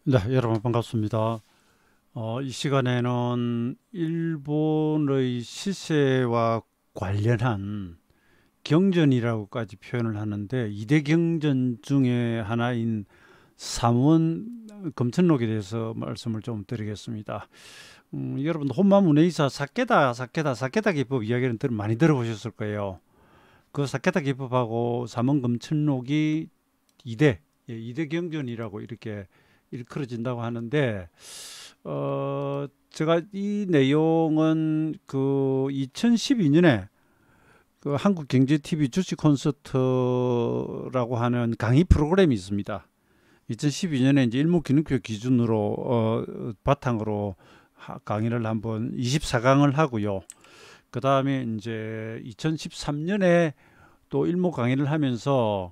네, 여러분 반갑습니다. 이 시간에는 일본의 시세와 관련한 경전이라고까지 표현을 하는데 이대 경전 중에 하나인 삼원 검천록에 대해서 말씀을 좀 드리겠습니다. 여러분 혼마문의사 사케다 기법 이야기는 많이 들어보셨을 거예요. 그 사케다 기법하고 삼원 검천록이 이대 이대 경전이라고 이렇게 일컬어진다고 하는데 제가 이 내용은 그 2012년에 그 한국경제TV 주식 콘서트라고 하는 강의 프로그램이 있습니다. 2012년에 이제 일목균형표 기준으로 바탕으로 강의를 한번 24강을 하고요. 그 다음에 이제 2013년에 또 일목 강의를 하면서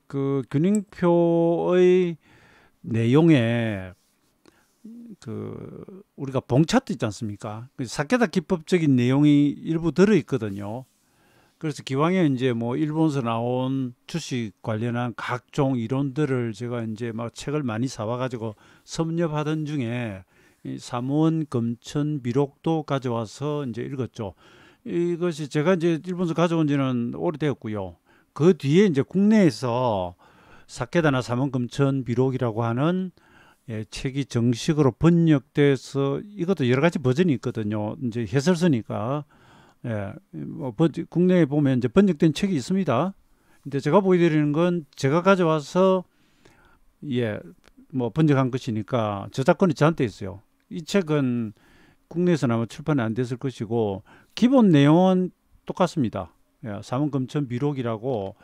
그 균형표의 내용에 그 우리가 봉차트 있지 않습니까? 그 사케다 기법적인 내용이 일부 들어 있거든요. 그래서 기왕에 이제 뭐 일본에서 나온 주식 관련한 각종 이론들을 제가 이제 막 책을 많이 사와 가지고 섭렵하던 중에 이 삼원 검천 비록도 가져와서 이제 읽었죠. 이것이 제가 이제 일본에서 가져온 지는 오래되었고요. 그 뒤에 이제 국내에서 사케다나 삼원 검천 비록이라고 하는 책이 정식으로 번역돼서 이것도 여러 가지 버전이 있거든요. 이제 해설서니까 뭐 국내에 보면 이제 번역된 책이 있습니다. 근데 제가 보여드리는 건 제가 가져와서 예, 뭐 번역한 것이니까 저작권이 저한테 있어요. 이 책은 국내에서는 아마 출판이 안 됐을 것이고 기본 내용은 똑같습니다. 삼원 검천 비록이라고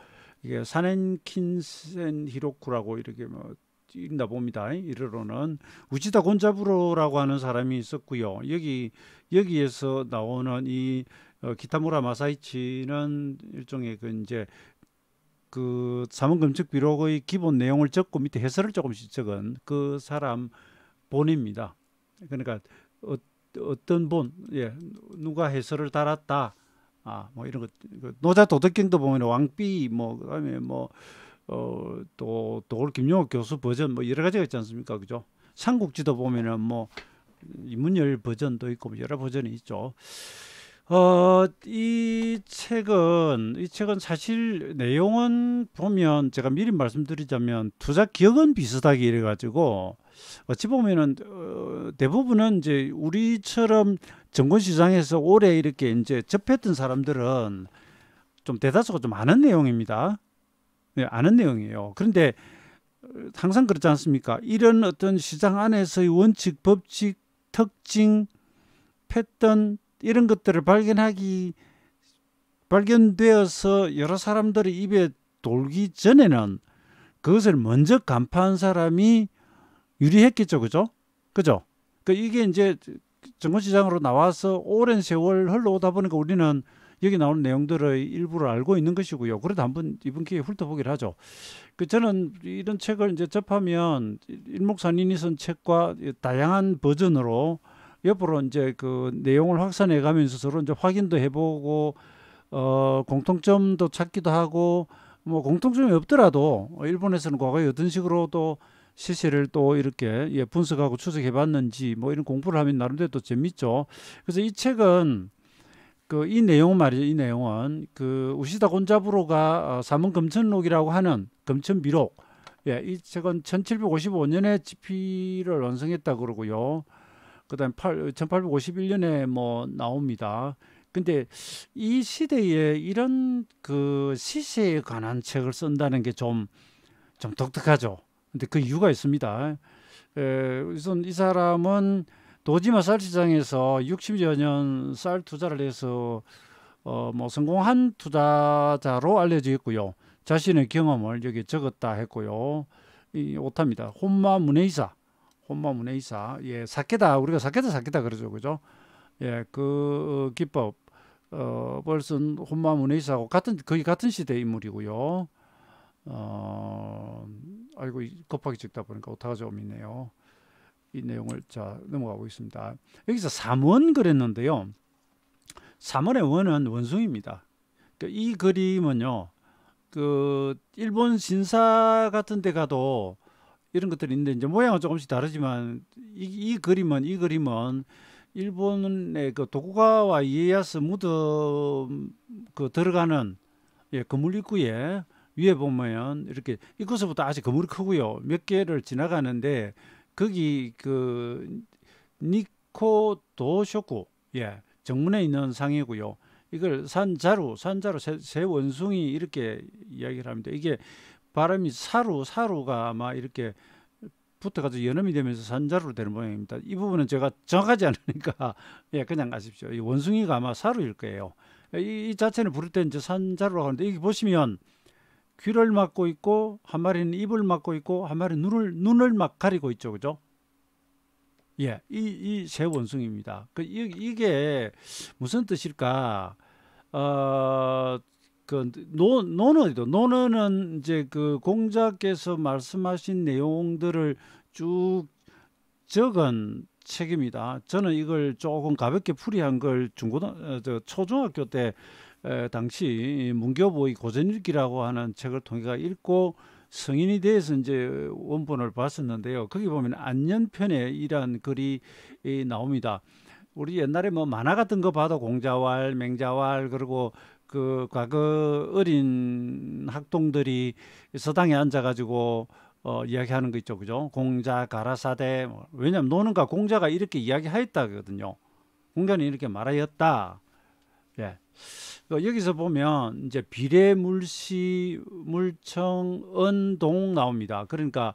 이게 사넨킨센 히로쿠라고 이렇게 뭐 읽나 봅니다. 이르로는 우치다 곤자부로라고 하는 사람이 있었고요. 여기에서 나오는 이 기타무라 마사이치는 일종의 그 이제 그 사문검측 비록의 기본 내용을 적고 밑에 해설을 조금씩 적은 그 사람 본입니다. 그러니까 어떤 본, 누가 해설을 달았다. 뭐 이런 것, 노자 도덕경도 보면 왕삐, 뭐, 그다음에 뭐, 또 도올 김용옥 교수 버전 뭐 여러 가지가 있지 않습니까? 그죠? 삼국지도 보면은 뭐 이문열 버전도 있고 뭐 여러 버전이 있죠. 이 책은 사실 내용은 보면 제가 미리 말씀드리자면 투자 기억은 비슷하게 이래가지고 어찌 보면은 대부분은 이제 우리처럼 정권시장에서 오래 이렇게 이제 접했던 사람들은 좀 대다수가 좀 아는 내용입니다. 네, 아는 내용이에요. 그런데 항상 그렇지 않습니까? 이런 어떤 시장 안에서의 원칙, 법칙, 특징, 패턴 이런 것들을 발견되어서 여러 사람들의 입에 돌기 전에는 그것을 먼저 간파한 사람이 유리했겠죠, 그죠? 그죠? 그 이게 이제 정보시장으로 나와서 오랜 세월 흘러오다 보니까 우리는 여기 나오는 내용들의 일부를 알고 있는 것이고요. 그래도 한번 이번 기회에 훑어보기를 하죠. 그 저는 이런 책을 이제 접하면 일목산인이 쓴 책과 다양한 버전으로 옆으로 이제 그 내용을 확산해 가면서 서로 이제 확인도 해보고 공통점도 찾기도 하고 뭐 공통점이 없더라도 일본에서는 과거에 어떤 식으로 또 시세를 또 이렇게 분석하고 추적해 봤는지 뭐 이런 공부를 하면 나름대로 또 재밌죠. 그래서 이 책은 그 이 내용 말이죠. 이 내용은 그 우시다 곤자부로가 삼원 검천록이라고 하는 검천비록 이 책은 1755년에 집필을 완성했다 그러고요. 그다음 1851년에 뭐 나옵니다. 근데 이 시대에 이런 그 시세에 관한 책을 쓴다는 게 좀 독특하죠. 근데 그 이유가 있습니다. 우선 이 사람은 도지마 쌀 시장에서 60여 년 쌀 투자를 해서 뭐 성공한 투자자로 알려져 있고요. 자신의 경험을 여기 적었다 했고요. 이 오타입니다. 혼마 문에이사, 사케다, 우리가 사케다 그러죠, 그죠? 그 기법, 벌써 혼마 문에이사하고 거의 같은 시대 인물이고요. 아이고, 급하게 찍다 보니까 오타가 좀 있네요. 이 내용을 자 넘어가 보겠습니다. 여기서 삼원 그랬는데요. 삼원의 원은 원숭입니다. 이 그림은요. 그 일본 신사 같은 데 가도 이런 것들이 있는데 이제 모양은 조금씩 다르지만 이 그림은 일본의 그 도쿠가와 이에야스 무덤 그 들어가는 예, 건물 입구에 위에 보면 이렇게 입구서부터 아주 건물이 크고요. 몇 개를 지나가는데 거기 그 니코도쇼쿠 예, 정문에 있는 상이고요. 이걸 산자루 새 원숭이 이렇게 이야기를 합니다. 이게 발음이 사루가 아마 이렇게 붙어가지고 연음이 되면서 산자루로 되는 모양입니다. 이 부분은 제가 정확하지 않으니까 예, 그냥 아십시오. 이 원숭이가 아마 사루일 거예요. 이 자체는 부를 때 이제 산자루라고 하는데 여기 보시면 귀를 막고 있고 한 마리는 입을 막고 있고 한 마리는 눈을 막 가리고 있죠, 그죠? 예, 이 새 원숭이입니다. 이게 무슨 뜻일까? 어, 노는은 이제 그 공자께서 말씀하신 내용들을 쭉 적은 책입니다. 저는 이걸 조금 가볍게 풀이한 걸 초중학교 때 당시 문교보의 고전일기라고 하는 책을 통해 읽고 성인이 돼서 이제 원본을 봤었는데요. 거기 보면 안년편에 이런 글이 나옵니다. 우리 옛날에 뭐 만화 같은 거 봐도 공자왈, 맹자왈 그리고 그 과거 어린 학동들이 서당에 앉아가지고 이야기하는 거 있죠, 그죠? 공자 가라사대. 왜냐하면 노는가 공자가 이렇게 이야기하였다거든요. 공자는 이렇게 말하였다. 예. 여기서 보면 이제 비례물시 물청 언동 나옵니다. 그러니까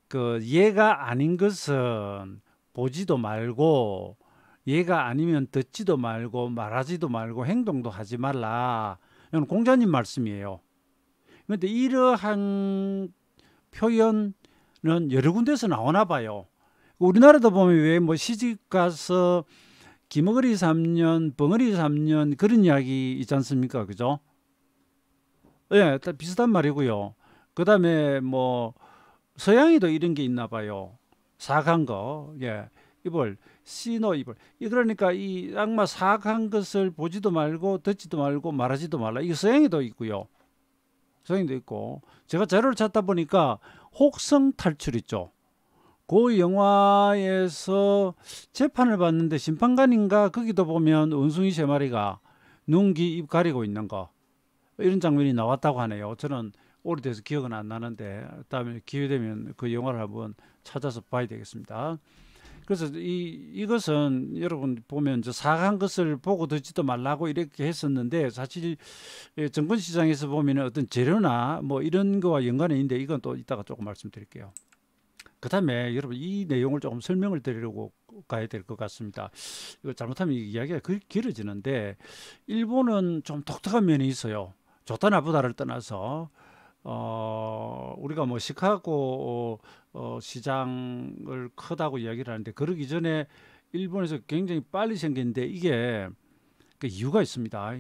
그 얘가 아닌 것은 보지도 말고 얘가 아니면 듣지도 말고 말하지도 말고 행동도 하지 말라. 이건 공자님 말씀이에요. 그런데 이러한 표현은 여러 군데서 나오나 봐요. 우리나라도 보면 왜 뭐 시집 가서 기머거리 3년, 벙어리 3년 그런 이야기 있지 않습니까? 그죠? 예, 비슷한 말이고요. 그 다음에 뭐 서양에도 이런 게 있나 봐요. 사악한 거, 예, 이벌, 씨노 이벌. 그러니까 이 악마 사악한 것을 보지도 말고 듣지도 말고 말하지도 말라. 이게 서양에도 있고요. 서양에도 있고. 제가 자료를 찾다 보니까 혹성 탈출 있죠. 그 영화에서 재판을 받는데 심판관인가 거기도 보면 원숭이 세 마리가 눈, 귀, 입 가리고 있는 거 이런 장면이 나왔다고 하네요. 저는 오래돼서 기억은 안 나는데 다음에 기회 되면 그 영화를 한번 찾아서 봐야 되겠습니다. 그래서 이것은 여러분 보면 저 사악한 것을 보고 듣지도 말라고 이렇게 했었는데 사실 정권 시장에서 보면 어떤 재료나 뭐 이런 거와 연관이 있는데 이건 또 이따가 조금 말씀드릴게요. 그 다음에 여러분 이 내용을 조금 설명을 드리려고 가야 될 것 같습니다. 이거 잘못하면 이야기가 길어지는데 일본은 좀 독특한 면이 있어요. 좋다 나쁘다를 떠나서 우리가 뭐 시카고 시장을 크다고 이야기를 하는데 그러기 전에 일본에서 굉장히 빨리 생겼는데 이게 그 이유가 있습니다.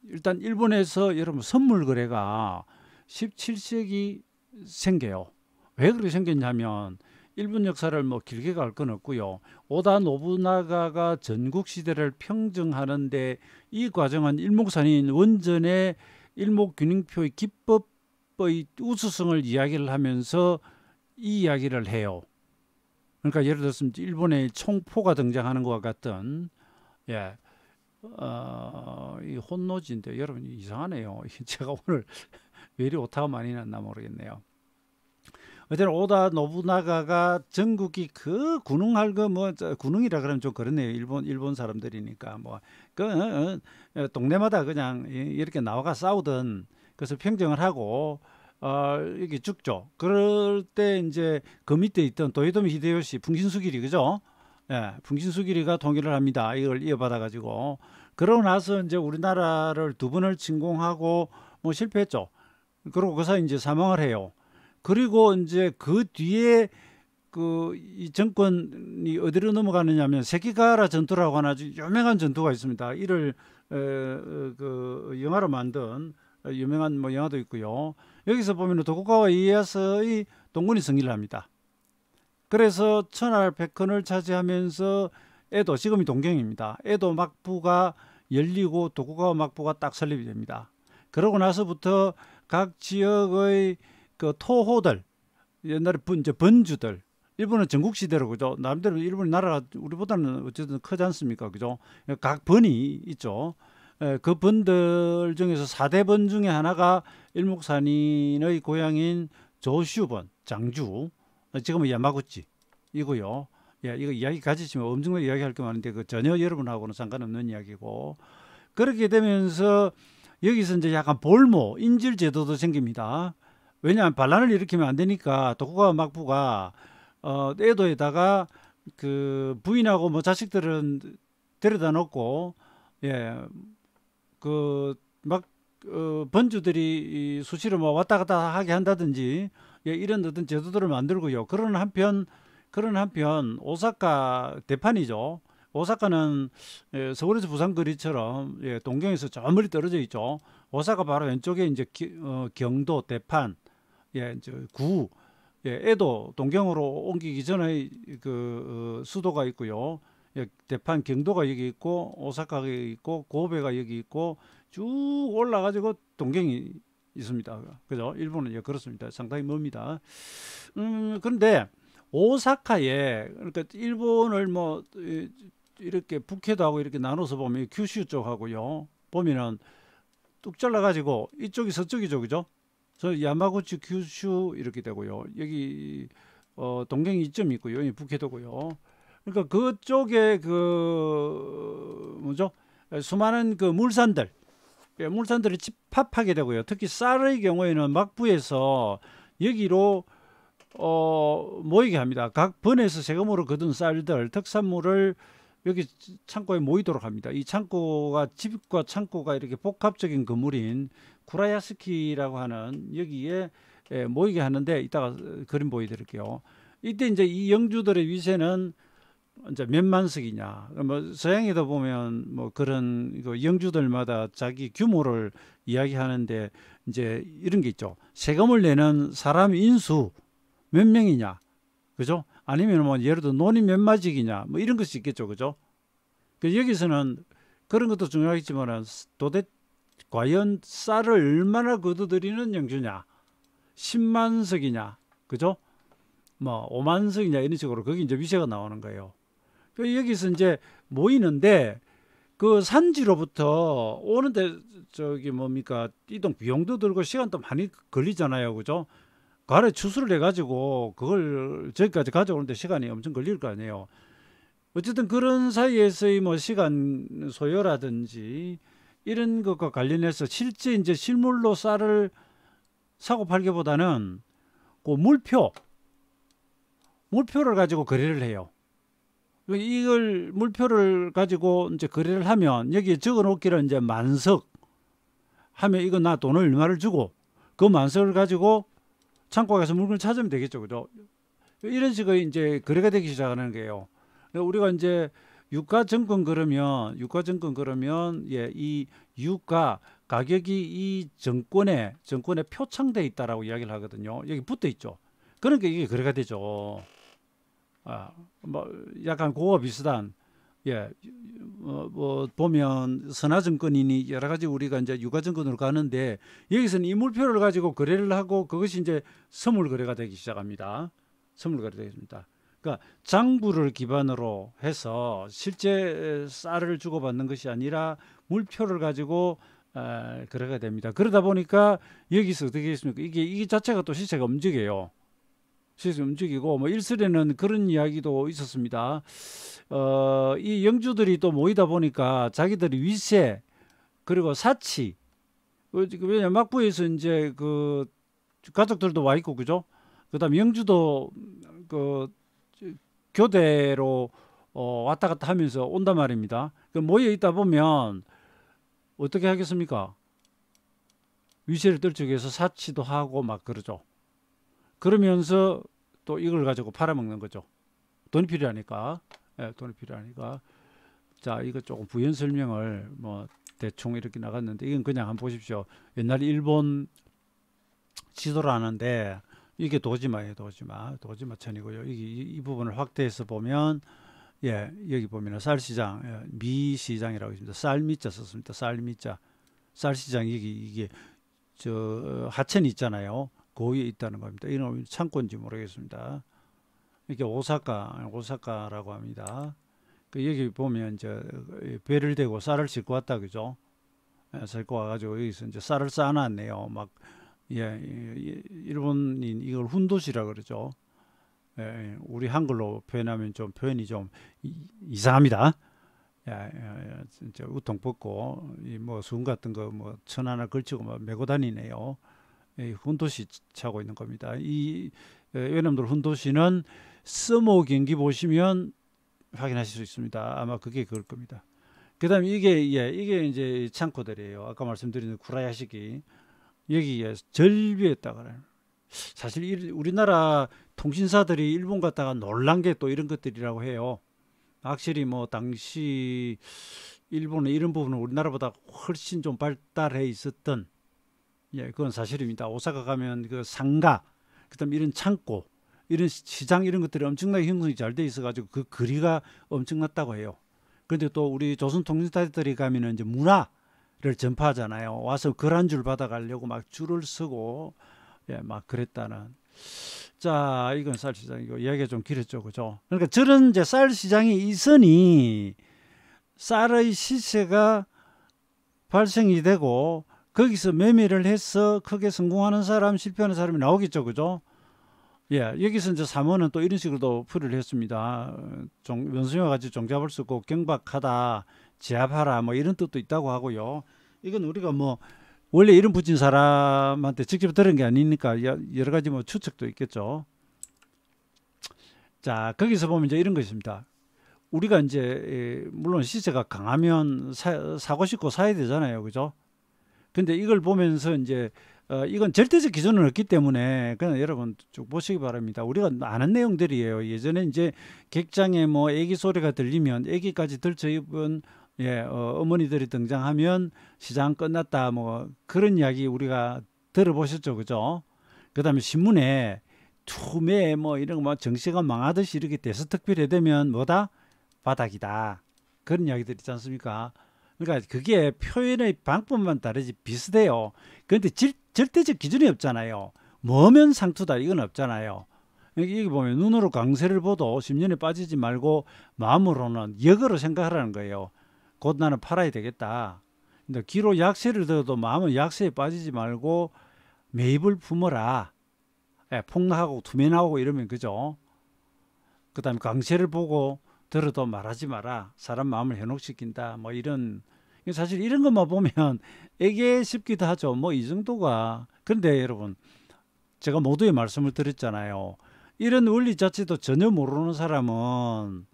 일단 일본에서 여러분 선물 거래가 17세기 생겨요. 왜 그렇게 생겼냐면 일본 역사를 뭐 길게 갈 건 없고요. 오다 노부나가가 전국 시대를 평정하는데 이 과정은 일목산인 원전의 일목균형표의 기법의 우수성을 이야기를 하면서 이 이야기를 해요. 그러니까 예를 들어서 일본의 총포가 등장하는 것과 같은 예, 이 혼노지인데 여러분 이상하네요. 제가 오늘 왜 이리 오타가 많이 났나 모르겠네요. 어쨌든 오다 노부나가가 전국이 그 군웅할 거 뭐 군웅이라 그러면 좀 그렇네요. 일본 사람들이니까 뭐그 동네마다 그냥 이렇게 나와가 싸우던 그래서 평정을 하고 이렇게 죽죠. 그럴 때 이제 그 밑에 있던 도요토미 히데요시 풍신수길이 그죠? 예, 풍신수길이가 통일을 합니다. 이걸 이어받아 가지고 그러고 나서 이제 우리나라를 두 번을 침공하고 뭐 실패했죠. 그리고 그 사이 이제 사망을 해요. 그리고 이제 그 뒤에 그 이 정권이 어디로 넘어가느냐면 세키가라 전투라고 하는 아주 유명한 전투가 있습니다. 이를 그 영화로 만든 유명한 뭐 영화도 있고요. 여기서 보면 도쿠가와 이에야스의 동군이 승리를 합니다. 그래서 천할 백헌을 차지하면서 에도 지금이 동경입니다. 에도 막부가 열리고 도쿠가와 막부가 딱 설립이 됩니다. 그러고 나서부터 각 지역의 그 토호들 옛날에 이제 번주들 일본은 전국 시대로 그죠? 나름대로 일본 나라가 우리보다는 어쨌든 크지 않습니까? 그죠? 각 번이 있죠. 그 번들 중에서 4대 번 중에 하나가 일목산인의 고향인 조슈번, 장주, 지금은 야마구치이고요. 예, 이거 이야기 가지시면 엄청나게 이야기할 게 많은데 그 전혀 여러분하고는 상관없는 이야기고 그렇게 되면서 여기서 이제 약간 볼모, 인질 제도도 생깁니다. 왜냐하면 반란을 일으키면 안 되니까 도쿠가와 막부가 에도에다가 그 부인하고 뭐 자식들은 데려다 놓고 예, 그 막 번주들이 수시로 뭐 왔다 갔다 하게 한다든지 예, 이런 어떤 제도들을 만들고요. 그런 한편 오사카 대판이죠. 오사카는 예, 서울에서 부산 거리처럼 예, 동경에서 저 멀리 떨어져 있죠. 오사카 바로 왼쪽에 이제 경도 대판 예, 이제 구 예, 에도 동경으로 옮기기 전에 그 수도가 있고요. 예, 대판 경도가 여기 있고 오사카가 여기 있고 고베가 여기 있고 쭉 올라가지고 동경이 있습니다. 그죠? 일본은 예, 그렇습니다. 상당히 멉니다. 그런데 오사카에 그러니까 일본을 뭐 이렇게 북해도 하고 이렇게 나눠서 보면 규슈 쪽하고요. 보면은 뚝 잘라가지고 이쪽이 서쪽이죠, 그죠? 저 야마구치, 규슈 이렇게 되고요. 여기 동경이 이점 있고요. 여기 북해도고요. 그러니까 그쪽에 그 뭐죠? 수많은 그 물산들, 예, 물산들이 집합하게 되고요. 특히 쌀의 경우에는 막부에서 여기로 모이게 합니다. 각 번에서 세금으로 거둔 쌀들, 특산물을 여기 창고에 모이도록 합니다. 이 창고가 집과 창고가 이렇게 복합적인 건물인 쿠라야스키라고 하는 여기에 모이게 하는데 이따가 그림 보여드릴게요. 이때 이제 이 영주들의 위세는 이제 몇만 석이냐. 뭐 서양에도 보면 뭐 그런 영주들마다 자기 규모를 이야기하는데 이제 이런 게 있죠. 세금을 내는 사람 인수 몇 명이냐, 그죠? 아니면 뭐 예를 들어 논이 몇 마직이냐, 뭐 이런 것이 있겠죠, 그죠? 그 여기서는 그런 것도 중요하겠지만은 도대체 과연 쌀을 얼마나 거두들이는 영주냐, 10만 석이냐, 그죠? 뭐 5만 석이냐 이런 식으로 거기 이제 위세가 나오는 거예요. 그 여기서 이제 모이는데 그 산지로부터 오는데 저기 뭡니까 이동 비용도 들고 시간도 많이 걸리잖아요, 그죠? 가래 추수를 해가지고 그걸 저기까지 가져오는데 시간이 엄청 걸릴 거 아니에요. 어쨌든 그런 사이에서의 뭐 시간 소요라든지 이런 것과 관련해서 실제 이제 실물로 쌀을 사고 팔기보다는 그 물표를 가지고 거래를 해요. 이걸 물표를 가지고 이제 거래를 하면 여기에 적어 놓기를 이제 만석 하면 이거 나 돈을 얼마를 주고 그 만석을 가지고 창고에 가서 물건을 찾으면 되겠죠, 그죠? 이런 식의 이제 거래가 되기 시작하는 거예요. 우리가 이제 유가 증권 그러면 예, 이 유가 가격이 이 정권에 표창돼 있다라고 이야기를 하거든요. 여기 붙어 있죠. 그러니까 이게 거래가 되죠. 뭐 약간 그거와 비슷한 예, 뭐 보면 선화증권이니 여러 가지 우리가 이제 유가증권으로 가는데 여기서는 이 물표를 가지고 거래를 하고 그것이 이제 선물 거래가 되기 시작합니다. 선물 거래가 되겠습니다. 그러니까 장부를 기반으로 해서 실제 쌀을 주고받는 것이 아니라 물표를 가지고 거래가 됩니다. 그러다 보니까 여기서 어떻게 했습니까? 이게 자체가 또 시세가 움직여요. 시세가 움직이고 뭐 일설에는 그런 이야기도 있었습니다. 이 영주들이 또 모이다 보니까 자기들이 위세 그리고 사치 왜냐 막부에서 이제 그 가족들도 와 있고 그죠? 그다음 영주도 그 교대로 왔다 갔다 하면서 온단 말입니다. 그 모여 있다 보면 어떻게 하겠습니까? 위세를 떨치기 위해서 사치도 하고 막 그러죠. 그러면서 또 이걸 가지고 팔아먹는 거죠. 돈이 필요하니까. 예, 돈이 필요하니까. 자, 이거 조금 부연 설명을 뭐 대충 이렇게 나갔는데 이건 그냥 한번 보십시오. 옛날 일본 지도를 하는데 이게 도지마예요, 도지마천이고요. 이 부분을 확대해서 보면 예, 여기 보면은 쌀시장, 예, 미시장이라고 있습니다. 쌀미자 썼습니다. 쌀미자. 쌀시장 이게 저 하천이 있잖아요. 그 위에 있다는 겁니다. 이런 창고인지 모르겠습니다. 이게 오사카라고 합니다. 그 여기 보면 이제 배를 대고 쌀을 싣고 왔다 그죠? 싣고 와가지고 여기서 이제 쌀을 쌓아놨네요. 막 일본인 이걸 훈도시라 그러죠. 우리 한글로 표현하면 좀 표현이 좀 이상합니다. 진짜 우통 벗고 뭐 수건 같은 거 뭐 천 하나 걸치고 막 메고 다니네요. 훈도시 차고 있는 겁니다. 이 외남들 훈도시는 스모 경기 보시면 확인하실 수 있습니다. 아마 그게 그럴 겁니다. 그다음에 이게 이제 창고들이에요. 아까 말씀드린 구라야시기 여기에 절비했다 그래요. 사실 우리나라 통신사들이 일본 갔다가 놀란 게 또 이런 것들이라고 해요. 확실히 뭐 당시 일본의 이런 부분은 우리나라보다 훨씬 좀 발달해 있었던 그건 사실입니다. 오사카 가면 그 상가, 그다음 이런 창고, 이런 시장 이런 것들이 엄청나게 형성이 잘 돼 있어가지고 그 거리가 엄청났다고 해요. 그런데 또 우리 조선 통신사들이 가면은 이제 문화를 전파하잖아요. 와서 글 한 줄 받아가려고 막 줄을 서고 막 그랬다는. 자, 이건 쌀 시장이고 이야기가 좀 길었죠, 그죠? 그러니까 저런 이제 쌀 시장이 있으니 쌀의 시세가 발생이 되고 거기서 매매를 해서 크게 성공하는 사람, 실패하는 사람이 나오겠죠, 그죠? 여기서 이제 사모는 또 이런 식으로도 풀이를 했습니다. 원숭이와 같이 종잡을 수 없고 경박하다, 제압하라, 뭐 이런 뜻도 있다고 하고요. 이건 우리가 뭐 원래 이름 붙인 사람한테 직접 들은 게 아니니까 여러 가지 뭐 추측도 있겠죠. 자, 거기서 보면 이제 이런 거 있습니다. 우리가 이제 물론 시세가 강하면 사고 싶고 사야 되잖아요, 그죠? 근데 이걸 보면서 이제 이건 절대적 기준은 없기 때문에 그냥 여러분 쭉 보시기 바랍니다. 우리가 아는 내용들이에요. 예전에 이제 객장에 뭐 애기 소리가 들리면 애기까지 들쳐 입은 어머니들이 등장하면 시장 끝났다 뭐 그런 이야기 우리가 들어보셨죠, 그죠? 그다음에 신문에 투매 뭐 이런 거 정시가 망하듯이 이렇게 대서특필해되면 뭐다? 바닥이다. 그런 이야기들 있지 않습니까? 그러니까 그게 표현의 방법만 다르지 비슷해요. 그런데 절대적 기준이 없잖아요. 뭐면 상투다 이건 없잖아요. 여기 보면 눈으로 강세를 보도 10년에 빠지지 말고 마음으로는 역으로 생각하라는 거예요. 곧 나는 팔아야 되겠다. 근데 귀로 약세를 들어도 마음은 약세에 빠지지 말고 매입을 품어라. 폭락하고 투매나오고 이러면 그죠. 그 다음에 강세를 보고 들어도 말하지 마라. 사람 마음을 현혹시킨다. 뭐 이런 사실 이런 것만 보면 애게 싶기도 하죠. 뭐 이 정도가. 그런데 여러분 제가 모두의 말씀을 드렸잖아요. 이런 원리 자체도 전혀 모르는 사람은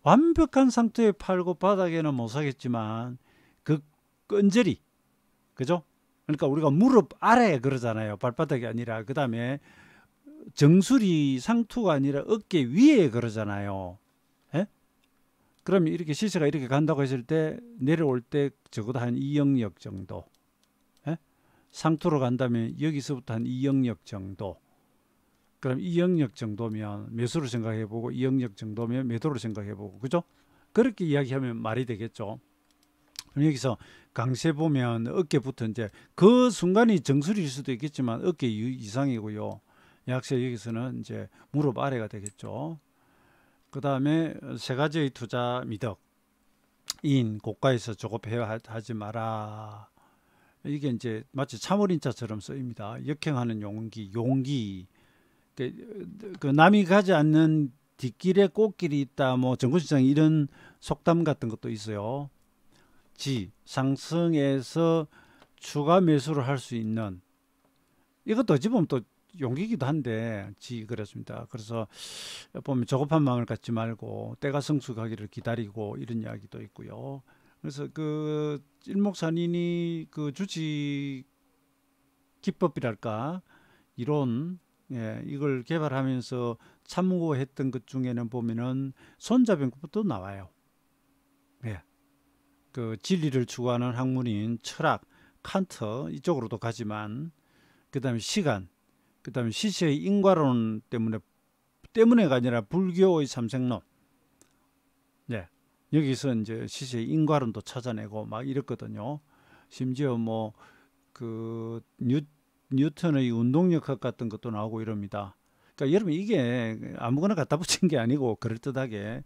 완벽한 상태에 팔고 바닥에는 못 사겠지만 그 끈저리 그죠? 그러니까 우리가 무릎 아래 그러잖아요. 발바닥이 아니라 그 다음에 정수리 상투가 아니라 어깨 위에 그러잖아요. 그러면 이렇게 시세가 이렇게 간다고 했을 때 내려올 때 적어도 한 2영역 정도. 상투로 간다면 여기서부터 한 2영역 정도. 그럼 2영역 정도면 매수를 생각해보고 2영역 정도면 매도를 생각해보고 그죠? 그렇게 이야기하면 말이 되겠죠. 그럼 여기서 강세 보면 어깨부터 이제 그 순간이 정수리일 수도 있겠지만 어깨 이상이고요. 약세 여기서는 이제 무릎 아래가 되겠죠. 그 다음에 세 가지의 투자 미덕. 인 고가에서 조급해하지 마라. 이게 이제 마치 참어린자처럼 쓰입니다. 역행하는 용기. 그 남이 가지 않는 뒷길에 꽃길이 있다. 뭐 정구시장 이런 속담 같은 것도 있어요. 상승해서 추가 매수를 할 수 있는 이것도 어찌 보면 또 용기기도 한데 그렇습니다. 그래서 보면 조급한 마음을 갖지 말고 때가 성숙하기를 기다리고 이런 이야기도 있고요. 그래서 그 일목산인이 그 주식 기법이랄까 이론 이걸 개발하면서 참고했던 것 중에는 보면은 손자병법도 나와요. 그 진리를 추구하는 학문인 철학, 칸트 이쪽으로도 가지만 그 다음에 시간, 그 다음에 시세의 인과론 때문에가 아니라 불교의 삼생론. 여기서 이제 시세의 인과론도 찾아내고 막 이랬거든요. 심지어 뭐 그 뉴턴의 운동역학 같은 것도 나오고 이럽니다. 그러니까 여러분 이게 아무거나 갖다 붙인 게 아니고 그럴듯하게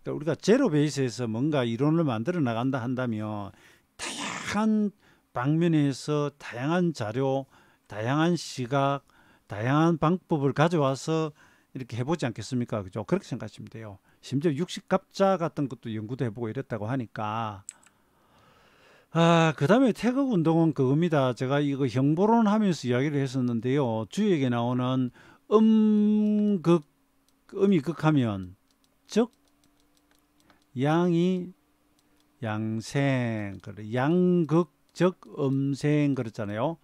그러니까 우리가 제로 베이스에서 뭔가 이론을 만들어 나간다 한다면 다양한 방면에서 다양한 자료, 다양한 시각, 다양한 방법을 가져와서 이렇게 해보지 않겠습니까? 그죠? 그렇게 생각하시면 돼요. 심지어 육식갑자 같은 것도 연구도 해보고 이랬다고 하니까. 그 다음에 태극 운동은 그겁니다. 제가 이거 형보론 하면서 이야기를 했었는데요. 주역에 나오는 음극, 음이 극하면, 즉, 양이 양생, 그래. 양극, 즉, 음생, 그랬잖아요.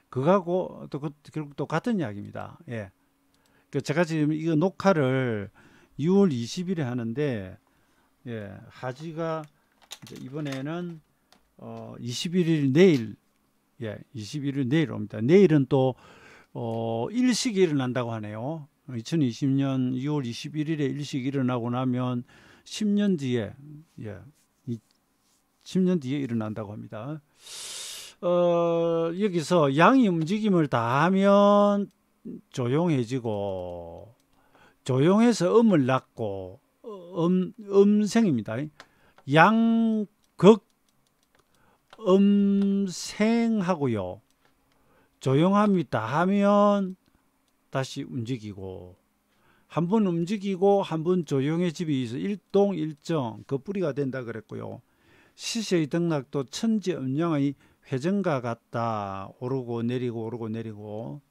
그거하고 또 결국 또 같은 이야기입니다. 예. 제가 지금 이거 녹화를 6월 20일에 하는데, 예, 하지가 이제 이번에는 21일 내일, 예, 21일 내일 옵니다. 내일은 또 일식이 일어난다고 하네요. 2020년 6월 21일에 일식이 일어나고 나면 10년 뒤에, 예, 10년 뒤에 일어난다고 합니다. 여기서 양이 움직임을 다 하면 조용해지고, 조용해서 음을 낳고, 음생입니다. 양극 음생하고요. 조용함이 다 하면 다시 움직이고, 한 번 움직이고 한 번 조용해지기 위해서 일동일정 그 뿌리가 된다 그랬고요. 시세의 등락도 천지음양의 회전과 같다. 오르고 내리고 오르고 내리고.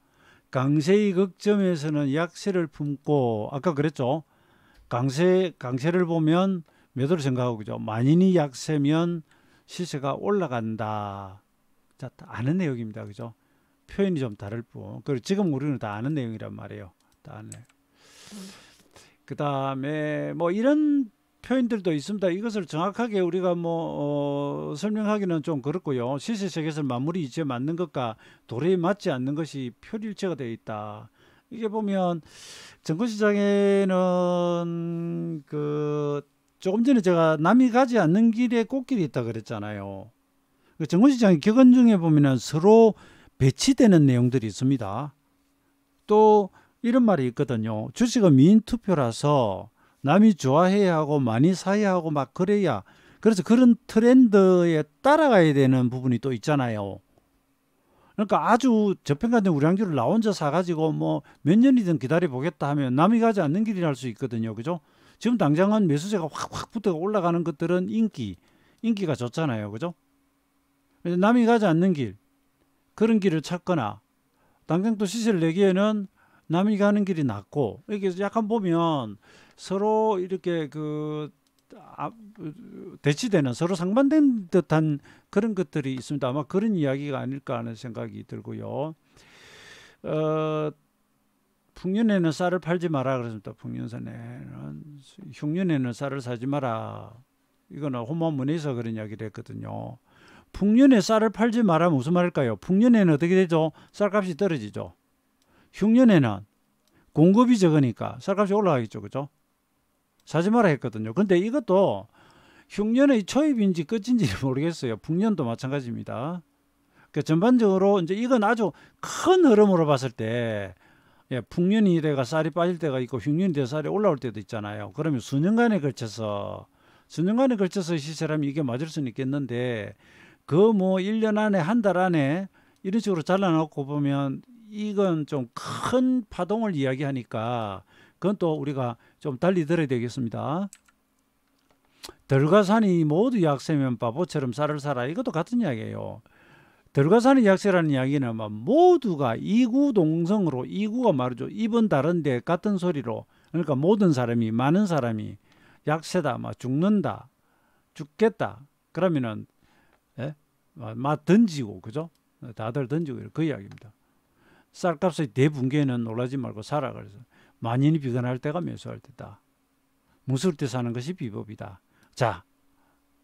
강세의 극점에서는 약세를 품고, 아까 그랬죠. 강세를 보면 매도를 생각하고, 그죠. 만인이 약세면 시세가 올라간다. 자, 아는 내용입니다. 그죠. 표현이 좀 다를 뿐. 그리고 지금 우리는 다 아는 내용이란 말이에요. 다 아는 내용. 그 다음에 뭐 이런 표현들도 있습니다. 이것을 정확하게 우리가 설명하기는 좀 그렇고요. 시세색에서 마무리 이치에 맞는 것과 도래에 맞지 않는 것이 표일체가 되어 있다. 이게 보면 증권시장에는 조금 전에 제가 남이 가지 않는 길에 꽃길이 있다 그랬잖아요. 증권시장의 격언 중에 보면은 서로 배치되는 내용들이 있습니다. 또 이런 말이 있거든요. 주식은 미인투표라서 남이 좋아해야 하고 많이 사야 하고 막 그래야, 그래서 그런 트렌드에 따라가야 되는 부분이 또 있잖아요. 그러니까 아주 저평가된 우량주를 나 혼자 사가지고 뭐 몇 년이든 기다려 보겠다 하면 남이 가지 않는 길이 날 수 있거든요. 그죠? 지금 당장은 매수세가 확 붙어 올라가는 것들은 인기가 좋잖아요. 그죠? 남이 가지 않는 길, 그런 길을 찾거나 당장 또 시세를 내기에는 남이 가는 길이 낫고, 이렇게 약간 보면 서로 이렇게 대치되는, 서로 상반된 듯한 그런 것들이 있습니다. 아마 그런 이야기가 아닐까 하는 생각이 들고요. 풍년에는 쌀을 팔지 마라 그랬습니다. 풍년선에는 흉년에는 쌀을 사지 마라. 이거는 호모문에서 그런 이야기를 했거든요. 풍년에 쌀을 팔지 마라 무슨 말일까요? 풍년에는 어떻게 되죠? 쌀값이 떨어지죠. 흉년에는 공급이 적으니까 쌀값이 올라가겠죠. 그죠? 사지 마라 했거든요. 근데 이것도 흉년의 초입인지 끝인지 모르겠어요. 풍년도 마찬가지입니다. 그러니까 전반적으로 이제 이건 아주 큰 흐름으로 봤을 때, 예, 풍년이 돼가 쌀이 빠질 때가 있고 흉년이 돼서 쌀이 올라올 때도 있잖아요. 그러면 수년간에 걸쳐서 시세라면 이게 맞을 수는 있겠는데, 1년 안에, 한 달 안에 이런 식으로 잘라놓고 보면 이건 좀 큰 파동을 이야기하니까 그건 또 우리가 좀 달리 들어야 되겠습니다. 들과 산이 모두 약세면 바보처럼 쌀을 사라. 이것도 같은 이야기예요. 들과 산이 약세라는 이야기는 모두가 이구동성으로, 이구가 말이죠. 입은 다른데 같은 소리로, 그러니까 모든 사람이, 많은 사람이 약세다, 죽는다, 죽겠다. 그러면은 던지고, 그죠? 다들 던지고, 그 이야기입니다. 쌀값의 대붕괴는 놀라지 말고 사라. 그래서 만인이 비관할 때가 매수할 때다. 무서울 때 사는 것이 비법이다. 자,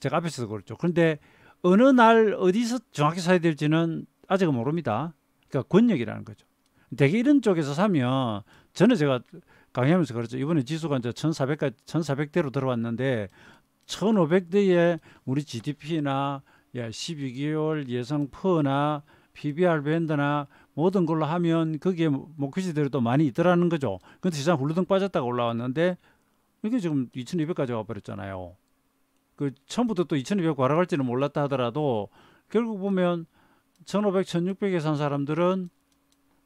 제가 앞에서도 그랬죠. 그런데 어느 날 어디서 정확히 사야 될지는 아직은 모릅니다. 그러니까 권역이라는 거죠. 되게 이런 쪽에서 사면, 전에 제가 강의하면서 그랬죠. 이번에 지수가 이제 1400대로 들어왔는데 1500대에 우리 GDP나 12개월 예상 퍼나 PBR 밴드나 모든 걸로 하면 거기에 목표치들이 또 많이 있더라는 거죠. 근데 시장 훌르덩 빠졌다가 올라왔는데 이게 지금 2200까지 와버렸잖아요. 그 처음부터 또 2200 과락할지는 몰랐다 하더라도 결국 보면 1500, 1600에 산 사람들은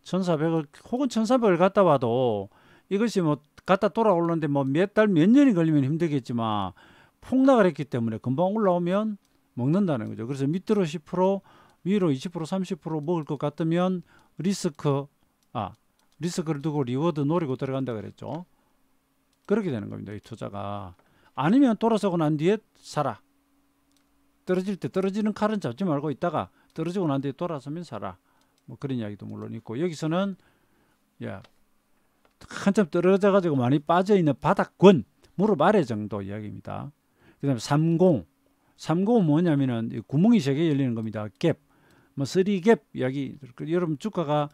1400을 혹은 1300을 갔다 와도 이것이 뭐 갔다 돌아오는데 뭐 몇 달, 몇 년이 걸리면 힘들겠지만 폭락을 했기 때문에 금방 올라오면 먹는다는 거죠. 그래서 밑으로 10%, 위로 20%, 30% 먹을 것 같으면 리스크를 두고 리워드 노리고 들어간다 그랬죠. 그렇게 되는 겁니다. 이 투자가. 아니면 돌아서고 난 뒤에 사라. 떨어질 때 떨어지는 칼은 잡지 말고 있다가 떨어지고 난 뒤에 돌아서면 사라. 뭐 그런 이야기도 물론 있고, 여기서는 한참 떨어져 가지고 많이 빠져 있는 바닥권 무릎 아래 정도 이야기입니다. 그다음에 30은 뭐냐면은 구멍이 3개 열리는 겁니다. 갭, 뭐 3갭 이야기. 여러분 주가가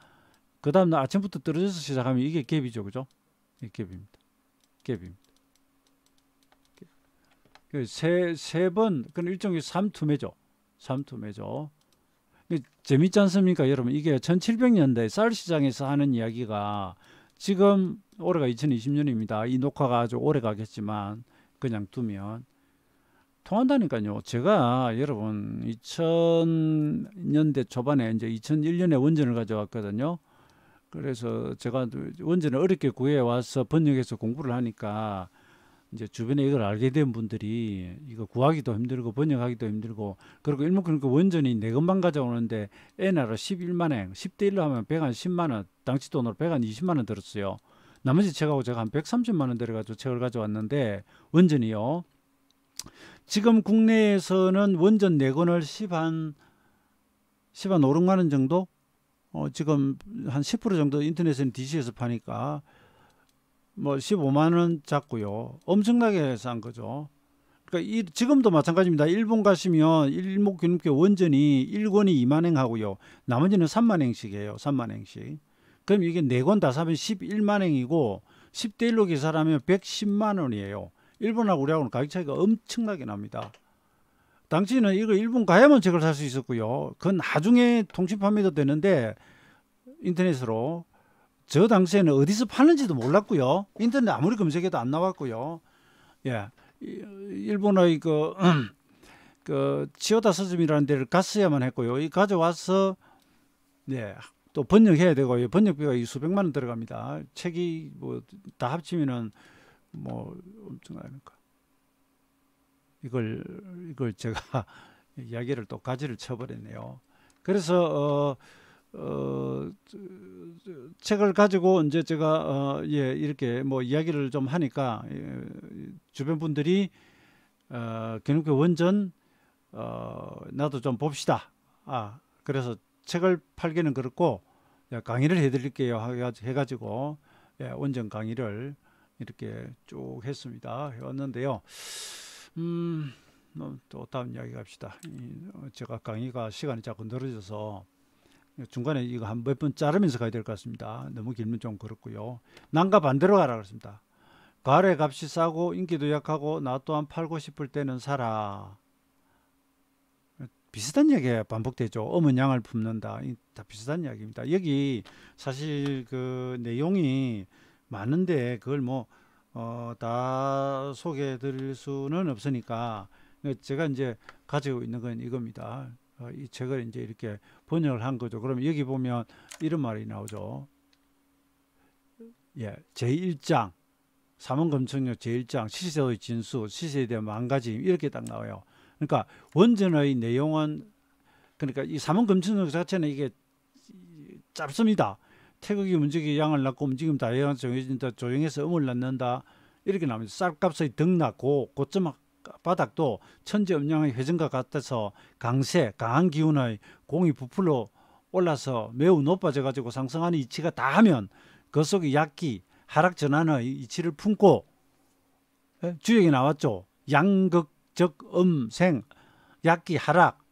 그 다음 날 아침부터 떨어져서 시작하면 이게 갭이죠, 그죠? 이게 갭입니다. 세 번, 그건 일종의 삼투매죠. 재밌지 않습니까, 여러분? 이게 1700년대 쌀 시장에서 하는 이야기가 지금 올해가 2020년입니다. 이 녹화가 아주 오래 가겠지만 그냥 두면 통한다니까요. 제가 여러분 2000년대 초반에 이제 2001년에 원전을 가져왔거든요. 그래서 제가 원전을 어렵게 구해 와서 번역해서 공부를 하니까 이제 주변에 이걸 알게 된 분들이 이거 구하기도 힘들고 번역하기도 힘들고, 그리고 일목그 원전이 4건만 가져오는데 엔화로 11만원, 10대 1로 하면 110만원, 당시 돈으로 120만원 들었어요. 나머지 책하고 제가 한 130만원 들어가지고 책을 가져왔는데, 원전이요. 지금 국내에서는 원전 4건을 10한 5, 6만원 정도? 지금 한 10% 정도 인터넷에는 DC에서 파니까 뭐 15만원 잡고요. 엄청나게 싼 거죠. 그러니까 지금도 마찬가지입니다. 일본 가시면 일목균목교 원전이 1권이 2만행 하고요. 나머지는 3만행씩이에요. 3만행씩. 그럼 이게 4권 다 사면 11만행이고 10대 1로 계산하면 110만원이에요. 일본하고 우리하고는 가격 차이가 엄청나게 납니다. 당시에는 이거 일본 가야만 책을 살 수 있었고요. 그건 나중에 통신 판매도 되는데 인터넷으로. 저 당시에는 어디서 파는지도 몰랐고요. 인터넷 아무리 검색해도 안 나왔고요. 일본의 그 치오다 서점이라는 데를 갔어야만 했고요. 이 가져와서 또 번역해야 되고요. 번역비가 수백만 원 들어갑니다. 책이 뭐 다 합치면은 뭐 엄청나니까. 이걸 제가 이야기를 또 가지를 쳐버렸네요. 그래서 책을 가지고 이제 제가 이렇게 뭐 이야기를 좀 하니까 주변 분들이 경북교 원전 나도 좀 봅시다. 그래서 책을 팔기는 그렇고 강의를 해드릴게요 해가지고 원전 강의를 이렇게 쭉 했습니다. 해왔는데요. 또 다음 이야기 갑시다. 제가 강의가 시간이 자꾸 늘어져서 중간에 이거 한 몇 번 자르면서 가야 될 것 같습니다. 너무 길면 좀 그렇고요. 난과 반대로 가라 그랬습니다. 가을에 값이 싸고 인기도 약하고 나 또한 팔고 싶을 때는 사라. 비슷한 이야기가 반복되죠. 엄은 양을 품는다. 다 비슷한 이야기입니다. 여기 사실 그 내용이 많은데 그걸 뭐 다 소개해 드릴 수는 없으니까 제가 이제 가지고 있는 건 이겁니다. 이 책을 이제 이렇게 번역을 한 거죠. 그러면 여기 보면 이런 말이 나오죠. 제1장 삼원검증력 제1장 시세의 진수, 시세에 대한 망가짐 이렇게 딱 나와요. 그러니까 원전의 내용은, 그러니까 이 삼원검증력 자체는 이게 짧습니다. 태극이 문지기 양을 낳고 움직임 다양한 정해진다. 조용해서 음을 낳는다. 이렇게 나옵니다. 쌀값의 등락 고점 바닥도 천지엄양의 회전과 같아서 강한 기운의 공이 부풀러 올라서 매우 높아져 가지고 상승하는 이치가 다 하면 그 속에 약기 하락 전환의 이치를 품고 주역이 나왔죠. 양극적 음생 약기 하락,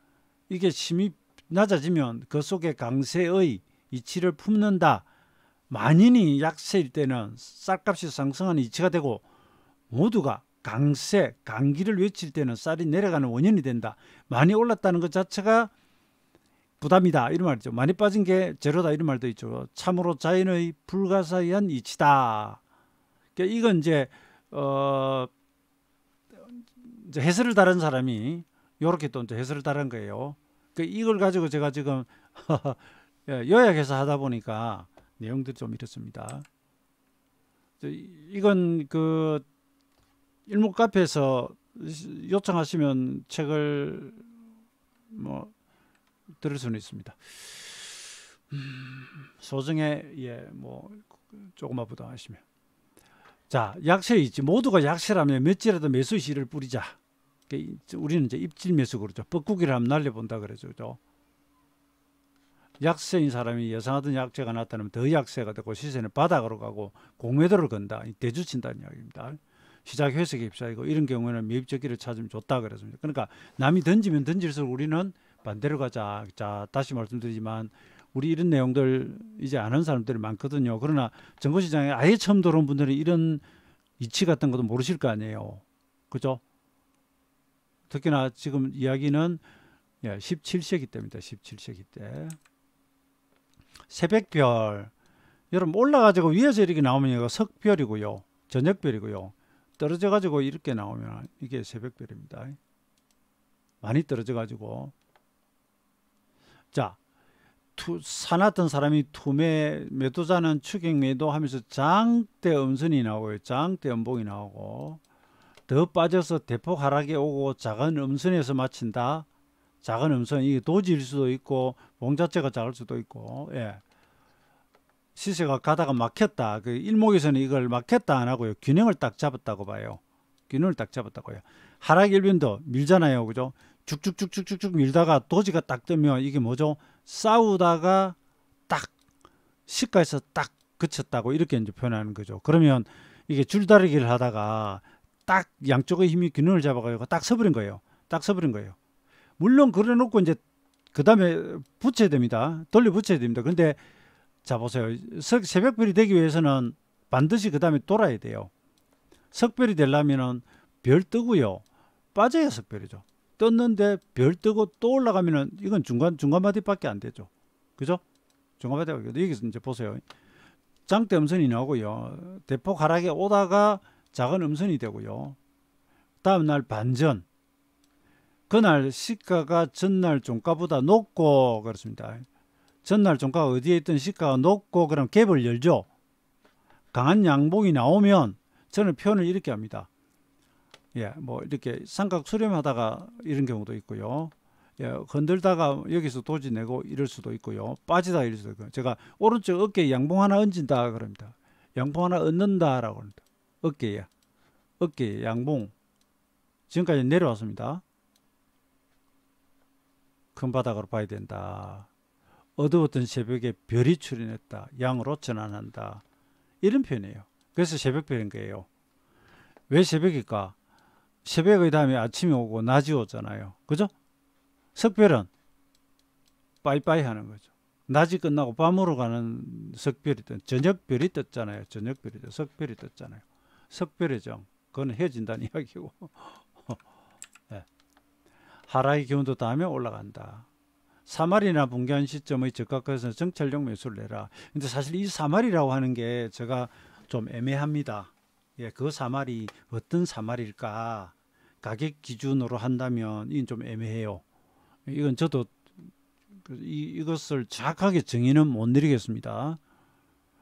이게 힘이 낮아지면 그 속에 강세의 이치를 품는다. 만인이 약세일 때는 쌀값이 상승하는 이치가 되고 모두가 강세, 강기를 외칠 때는 쌀이 내려가는 원인이 된다. 많이 올랐다는 것 자체가 부담이다 이런 말이죠. 많이 빠진 게 제로다 이런 말도 있죠. 참으로 자연의 불가사의한 이치다. 그러니까 이건 이제 이제 해설을 다른 사람이 이렇게 또 이제 해설을 다른 거예요. 그러니까 이걸 가지고 제가 지금 요약해서 하다 보니까 내용들이 좀 이렇습니다. 이건 그 일목 카페에서 요청하시면 책을 뭐 들을 수는 있습니다. 소정에 뭐 조금만 부담하시면. 자, 약세 있지. 모두가 약세라면 몇지라도 매수 씨를 뿌리자. 우리는 이제 입질 매수 그러죠. 뻐꾸기를 한번 날려본다 그러죠. 그죠? 약세인 사람이 예상하던 약세가 나타나면 더 약세가 되고 시세는 바닥으로 가고 공매도를 건다. 대주친다는 이야기입니다. 시작 회색이 휩싸이고 이런 경우에는 매입적기를 찾으면 좋다 그랬습니다. 그러니까 남이 던지면 던질수록 우리는 반대로 가자. 자, 다시 말씀드리지만 우리 이런 내용들 이제 아는 사람들이 많거든요. 그러나 정보시장에 아예 처음 들어온 분들은 이런 이치 같은 것도 모르실 거 아니에요. 그죠? 특히나 지금 이야기는 17세기 때입니다. 17세기 때. 새벽별. 여러분 올라가지고 위에서 이렇게 나오면 이거 석별이고요. 저녁별이고요. 떨어져가지고 이렇게 나오면 이게 새벽별입니다. 많이 떨어져가지고. 자, 사놨던 사람이 투매, 매도자는 추격 매도하면서 장대 음선이 나오고요. 장대 음봉이 나오고 더 빠져서 대폭 하락이 오고 작은 음선에서 마친다. 작은 음선, 이게 도지일 수도 있고 봉 자체가 작을 수도 있고 시세가 가다가 막혔다. 그 일목에서는 이걸 막혔다 안 하고요. 균형을 딱 잡았다고 봐요. 균형을 딱 잡았다고요. 하락 일변도 밀잖아요. 그죠? 쭉쭉쭉쭉쭉 밀다가 도지가 딱 뜨면 이게 뭐죠? 싸우다가 딱 시가에서 딱 그쳤다고 이렇게 이제 표현하는 거죠. 그러면 이게 줄다리기를 하다가 딱 양쪽의 힘이 균형을 잡아가지고 딱 서버린 거예요. 딱 서버린 거예요. 물론 그래놓고 이제 그 다음에 붙여야 됩니다. 돌려 붙여야 됩니다. 근데 자 보세요. 새벽별이 되기 위해서는 반드시 그 다음에 돌아야 돼요. 석별이 되려면은 별 뜨고요. 빠져야 석별이죠. 떴는데 별 뜨고 또 올라가면은 이건 중간바디밖에 안 되죠. 그죠? 중간바디. 여기서 이제 보세요. 장대 음선이 나오고요. 대폭 하락에 오다가 작은 음선이 되고요. 다음 날 반전. 그날 시가가 전날 종가보다 높고 그렇습니다. 전날 종가가 어디에 있던 시가가 높고 그럼 갭을 열죠. 강한 양봉이 나오면 저는 표현을 이렇게 합니다. 뭐 이렇게 삼각 수렴하다가 이런 경우도 있고요. 흔들다가 여기서 도지 내고 이럴 수도 있고요. 빠지다 이럴 수도 있고요. 제가 오른쪽 어깨에 양봉 하나 얹는다 그럽니다. 양봉 하나 얹는다라고 합니다. 어깨에 양봉. 지금까지 내려왔습니다. 큰 바닥으로 봐야 된다. 어두웠던 새벽에 별이 출현했다. 양으로 전환한다. 이런 표현이에요. 그래서 새벽별인 거예요. 왜 새벽일까? 새벽의 다음에 아침이 오고 낮이 오잖아요. 그죠? 석별은 빠이빠이 하는 거죠. 낮이 끝나고 밤으로 가는 석별이 떴, 저녁별이 떴잖아요. 저녁별이 떴, 석별이 떴잖아요. 석별의 정. 그건 헤어진다는 이야기고. 네. 하락의 기운도 다음에 올라간다. 사마리나 붕괴한 시점의 적각에서 정찰용 매수를 내라. 근데 사실 이 사마리라고 하는 게 제가 좀 애매합니다. 그 사마리 어떤 사마리일까? 가격 기준으로 한다면 이건 좀 애매해요. 이건 저도 이것을 정확하게 정의는 못 내리겠습니다.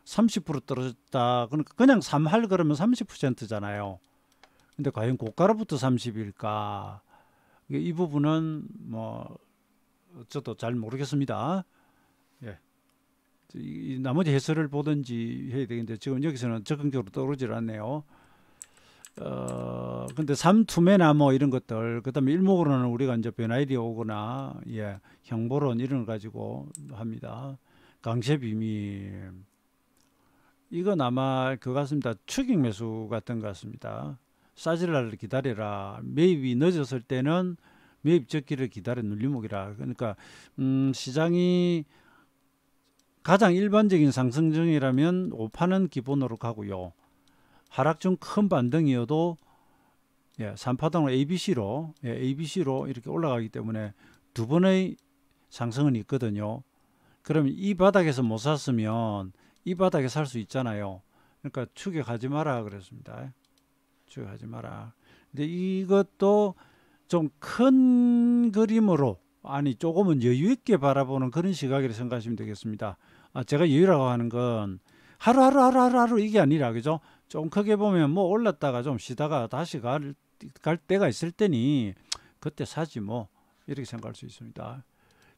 30% 떨어졌다. 그러니까 그냥 3할 그러면 30%잖아요. 근데 과연 고가로부터 30일까? 이 부분은 뭐 저도 잘 모르겠습니다. 나머지 해설을 보든지 해야 되겠는데 지금 여기서는 적극적으로 떠오르질 않네요. 근데 삼투매나 뭐 이런 것들, 그 다음에 일목으로는 우리가 이제 베나일이 오거나, 형보론 이런 걸 가지고 합니다. 강세비밀. 이건 아마 그거 같습니다. 추격 매수 같은 것 같습니다. 싸질 날을 기다려라. 매입이 늦었을 때는 매입 적기를 기다려 눌림목이라. 그러니까, 시장이 가장 일반적인 상승정이라면 5파는 기본으로 가고요. 하락 중 큰 반등이어도 3파동으로 ABC로 이렇게 올라가기 때문에 두 번의 상승은 있거든요. 그러면 이 바닥에서 못 샀으면 이 바닥에 살 수 있잖아요. 그러니까 추격하지 마라 그랬습니다. 추격하지 마라. 근데 이것도 좀 큰 그림으로, 아니 조금은 여유 있게 바라보는 그런 시각이라 생각하시면 되겠습니다. 제가 여유라고 하는 건 하루 이게 아니라, 그죠? 좀 크게 보면 뭐 올랐다가 좀 쉬다가 다시 갈 때가 있을 때니 그때 사지 뭐, 이렇게 생각할 수 있습니다.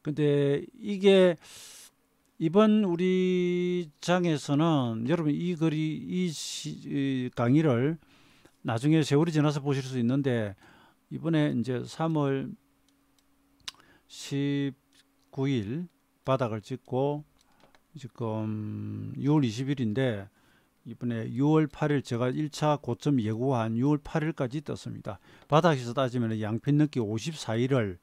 근데 이게 이번 우리 장에서는 여러분 이 강의를 나중에 세월이 지나서 보실 수 있는데, 이번에 이제 3월 19일 바닥을 찍고 지금 6월 20일인데, 이번에 6월 8일 제가 1차 고점 예고한 6월 8일까지 떴습니다. 바닥에서 따지면 양편 넣기 54일을,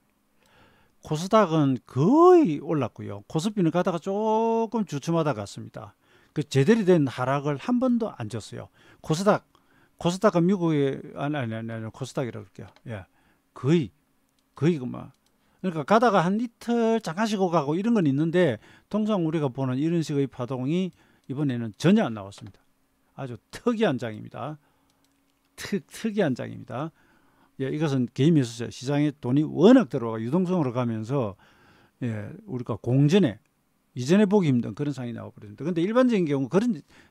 코스닥은 거의 올랐고요. 코스피는 가다가 조금 주춤하다 갔습니다. 그 제대로 된 하락을 한 번도 안 줬어요. 코스닥은 미국의 아니 코스닥이라고 그럴게요. 예, 거의 그만. 그러니까 가다가 한 이틀 잠깐 쉬고 가고 이런 건 있는데, 통상 우리가 보는 이런 식의 파동이 이번에는 전혀 안 나왔습니다. 아주 특이한 장입니다. 특이한 장입니다. 예, 이것은 개인 매수세, 시장에 돈이 워낙 들어가 유동성으로 가면서, 예, 우리가 공전에 이전에 보기 힘든 그런 상황이 나와버립니다. 근데 일반적인 경우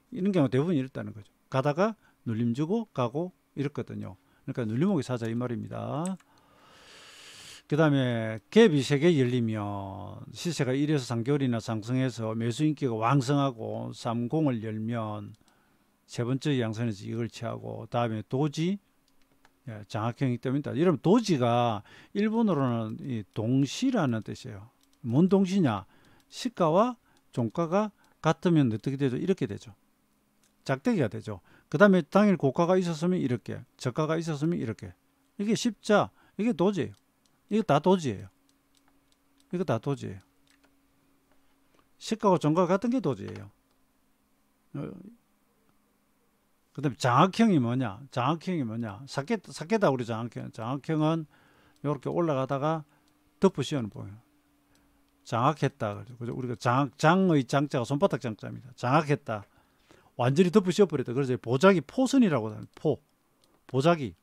이런 경우 대부분 이렇다는 거죠. 가다가 눌림 주고 가고 이렇거든요. 그러니까 눌림목이 사자 이 말입니다. 그 다음에 갭이 3개 열리면, 시세가 1에서 3개월이나 상승해서 매수 인기가 왕성하고 30을 열면 세 번째 양선에서 이걸 취하고, 다음에 도지, 예, 장악형이기 때문이다. 여러분 도지가 일본어로는 이 동시라는 뜻이에요. 뭔 동시냐? 시가와 종가가 같으면 어떻게 되죠? 이렇게 되죠. 작대기가 되죠. 그 다음에 당일 고가가 있었으면 이렇게, 저가가 있었으면 이렇게. 이게 십자, 이게 도지예요. 이거 다 도지예요. 이거 다 도지예요. 시가와 종가가 같은 게 도지예요. 그 다음에 장악형이 뭐냐? 사케다 우리 장악형. 장악형은 이렇게 올라가다가 덮으시오는 보여요. 장악했다. 그래서 우리가 장의 장자가 손바닥 장자입니다. 장악했다. 완전히 덮으시어 버렸다. 그래서 보자기 포선이라고 하는 보자기.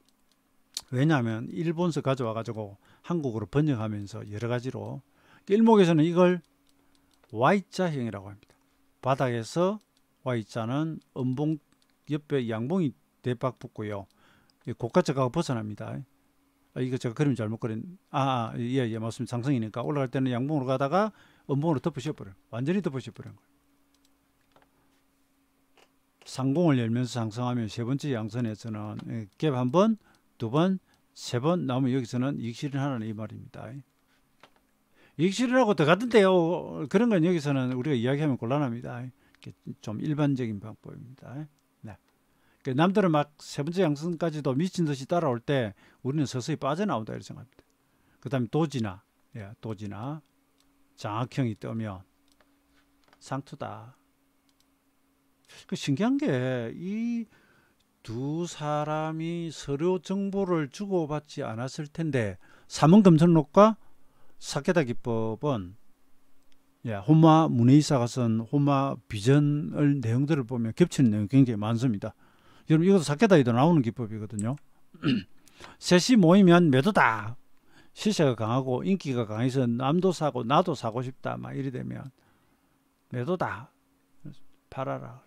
왜냐하면 일본서 가져와 가지고 한국어로 번역하면서 여러 가지로, 일목에서는 이걸 Y자형이라고 합니다. 바닥에서 Y자는 음봉 옆에 양봉이 대박 붙고요. 고가저가가 벗어납니다. 이거 제가 그림 잘못 그린. 예, 맞습니다. 상승이니까 올라갈 때는 양봉으로 가다가 음봉으로 덮으셔버려요. 완전히 덮으셔버린 거예요. 상공을 열면서 상승하면 세 번째 양선에서는 갭 한 번, 두 번, 세 번 나오면 여기서는 이익실현하라는 이 말입니다. 이익실현하고 더 같은데요. 그런 건 여기서는 우리가 이야기하면 곤란합니다. 좀 일반적인 방법입니다. 네. 남들은 막 세 번째 양선까지도 미친 듯이 따라올 때 우리는 서서히 빠져나온다 이렇게 생각합니다. 그 다음에 도지나 장악형이 뜨면 상투다. 신기한 게 이 두 사람이 서류 정보를 주고받지 않았을 텐데, 삼원금속록과 사케다 기법은, 예, 혼마 문의사가 쓴 혼마 비전을 내용들을 보면 겹치는 내용이 굉장히 많습니다. 여러분 이것도 사케다에도 나오는 기법이거든요. 셋이 모이면 매도다. 시세가 강하고 인기가 강해서 남도 사고 나도 사고 싶다. 막 이래 되면 매도다. 팔아라.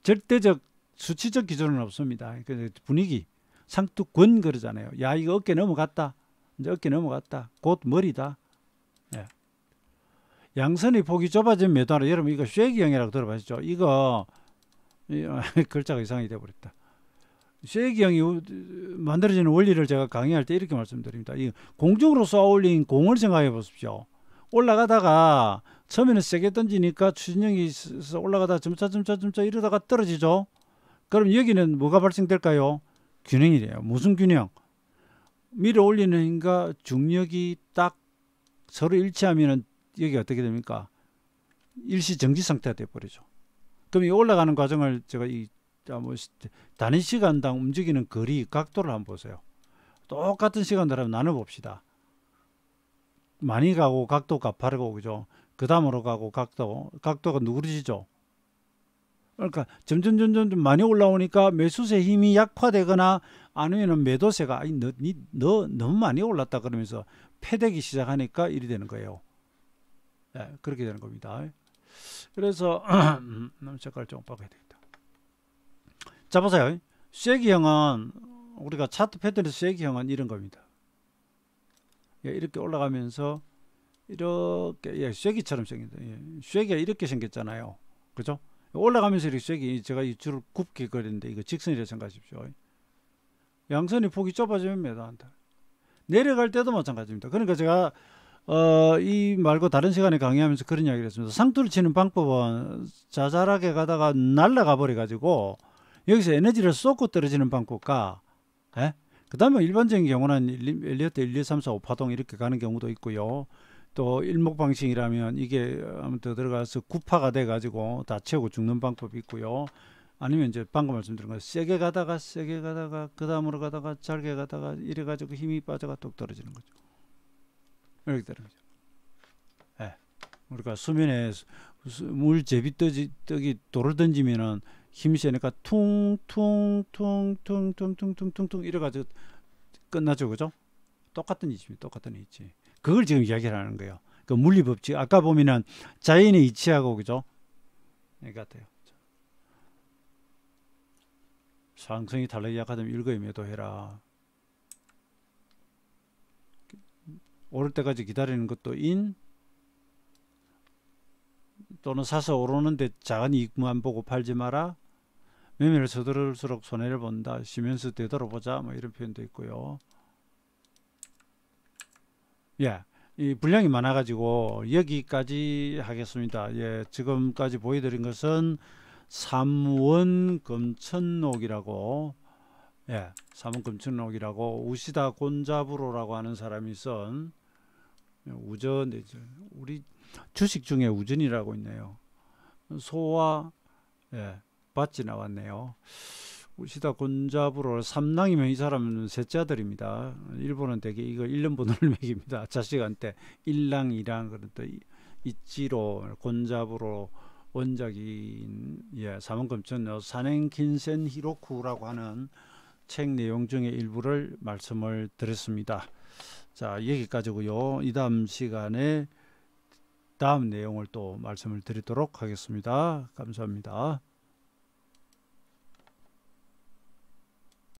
절대적 수치적 기준은 없습니다. 분위기, 상투권 그러잖아요. 야, 이거 어깨 넘어갔다. 이제 어깨 넘어갔다. 곧 머리다. 예. 양선의 폭이 좁아진 매도하라. 여러분 이거 쉐이기형이라고 들어봤죠? 이거 글자가 이상하게 돼버렸다. 쉐이기형이 만들어지는 원리를 제가 강의할 때 이렇게 말씀드립니다. 이 공중으로 쏘아 올린 공을 생각해 보십시오. 올라가다가 처음에는 세게 던지니까 추진력이 있어서 올라가다가 점차 이러다가 떨어지죠. 그럼 여기는 뭐가 발생될까요? 균형이래요. 무슨 균형? 밀어 올리는 힘과 중력이 딱 서로 일치하면 여기 어떻게 됩니까? 일시 정지 상태가 돼버리죠. 그럼 이 올라가는 과정을 제가 단위 시간당 움직이는 거리 각도를 한번 보세요. 똑같은 시간대로 한번 나눠봅시다. 많이 가고 각도 가파르고 그죠? 그 다음으로 가고 각도가 누그러지죠. 그러니까 점점 많이 올라오니까 매수세 힘이 약화되거나 아니면은 매도세가 아니 너 너무 많이 올랐다 그러면서 패대기 시작하니까 이리 되는 거예요. 예, 그렇게 되는 겁니다. 그래서 색깔 좀 바꿔야 되겠다. 자 보세요. 쐐기형은 우리가 차트 패턴에서 쐐기형은 이런 겁니다. 예, 이렇게 올라가면서 이렇게 예, 쐐기처럼 생긴다. 예, 쐐기가 이렇게 생겼잖아요. 그죠? 올라가면서 이렇게 쐐기 제가 이 줄을 굽게 그리는데 이거 직선이라 생각하십시오. 양선이 폭이 좁아지면 매도한다. 내려갈 때도 마찬가지입니다. 그러니까 제가 이 말고 다른 시간에 강의하면서 그런 이야기를 했습니다. 상투를 치는 방법은 자잘하게 가다가 날아가 버려 가지고 여기서 에너지를 쏟고 떨어지는 방법과 예? 그 다음에 일반적인 경우는 엘리어트 1, 2, 3, 4, 5 파동 이렇게 가는 경우도 있고요. 또 일목 방식이라면 이게 더 들어가서 구파가 돼 가지고 다 채우고 죽는 방법이 있고요. 아니면 이제 방금 말씀드린 거 세게 가다가 그 다음으로 가다가 잘게 가다가 이래 가지고 힘이 빠져가 뚝 떨어지는 거죠. 이렇게 되는 거죠. 예. 우리가 수면에 물 제비떡이 돌을 던지면은 힘이 세니까 퉁퉁퉁퉁퉁퉁퉁퉁퉁 이래 가지고 끝나죠. 그죠? 똑같은 이치입니다. 똑같은 이치. 그걸 지금 이야기를 하는 거예요. 그 물리 법칙 아까 보면은 자연의 이치하고 그죠? 이 같아요. 상승이 달라기 약하다면 일거에 매도해라. 오를 때까지 기다리는 것도 인 또는 사서 오르는데 작은 이익만 보고 팔지 마라. 매매를 서두를수록 손해를 본다. 쉬면서 되돌아보자. 뭐 이런 표현도 있고요. 예, 이 분량이 많아가지고 여기까지 하겠습니다. 예, 지금까지 보여드린 것은 삼원 금천록이라고 예, 삼원 금천록이라고 우시다 곤자부로라고 하는 사람이 쓴 우전 우리 주식 중에 우전이라고 있네요. 소와 예, 밭이 나왔네요. 우시다 곤자부로 삼랑이면 이 사람은 셋째 아들입니다. 일본은 대개 이거 1년 번호를 매깁니다. 자식한테 일랑 이랑 그런 또 이치로 곤자부로 원작인 예, 사원금천 사넨 긴센 히로쿠라고 하는 책 내용 중에 일부를 말씀을 드렸습니다. 자 여기까지고요. 이 다음 시간에 다음 내용을 또 말씀을 드리도록 하겠습니다. 감사합니다.